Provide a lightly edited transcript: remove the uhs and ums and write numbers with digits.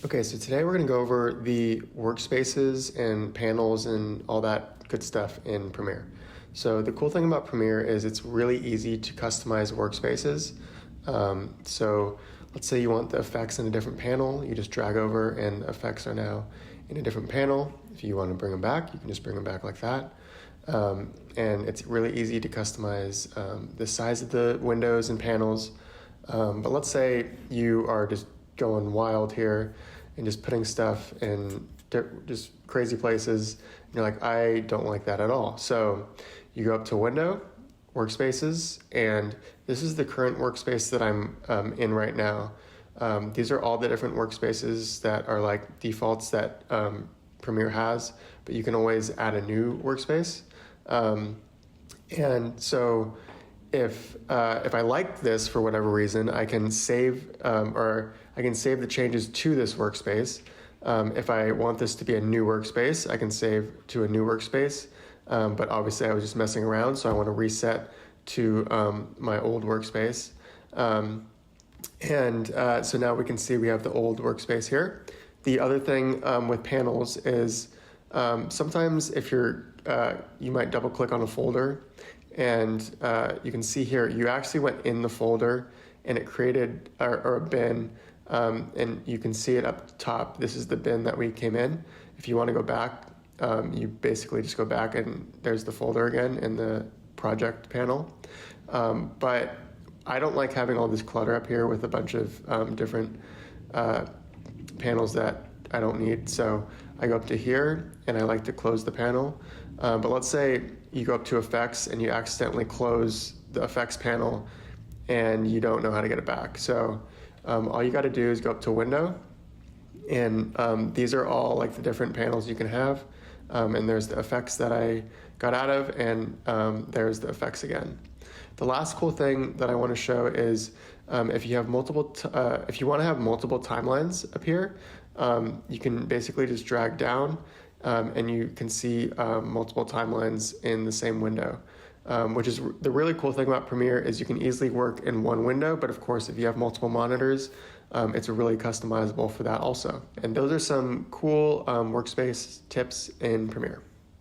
Okay, so today we're going to go over the workspaces and panels and all that good stuff in Premiere. So the cool thing about Premiere is it's really easy to customize workspaces. So let's say you want the effects in a different panel, you just drag over and effects are now in a different panel. If you want to bring them back, you can just bring them back like that. And it's really easy to customize the size of the windows and panels. But let's say you are just going wild here and just putting stuff in just crazy places. And you're like, I don't like that at all. So you go up to Window, Workspaces, and this is the current workspace that I'm in right now. These are all the different workspaces that are like defaults that Premiere has, but you can always add a new workspace. And so if I like this for whatever reason, I can save or I can save the changes to this workspace. If I want this to be a new workspace, I can save to a new workspace. But obviously I was just messing around, so I want to reset to my old workspace. So now we can see we have the old workspace here. The other thing with panels is sometimes if you might double click on a folder, and you can see here, you actually went in the folder and it created or a bin, and you can see it up top. This is the bin that we came in. If you want to go back, you basically just go back and there's the folder again in the project panel. But I don't like having all this clutter up here with a bunch of different panels that I don't need. So I go up to here and I like to close the panel. But let's say you go up to effects and you accidentally close the effects panel and you don't know how to get it back. So all you got to do is go up to Window, and these are all like the different panels you can have. And there's the effects that I got out of, and there's the effects again. The last cool thing that I want to show is if you have if you want to have multiple timelines up here, you can basically just drag down and you can see multiple timelines in the same window. Which is the really cool thing about Premiere is you can easily work in one window, but of course if you have multiple monitors, it's really customizable for that also. And those are some cool workspace tips in Premiere.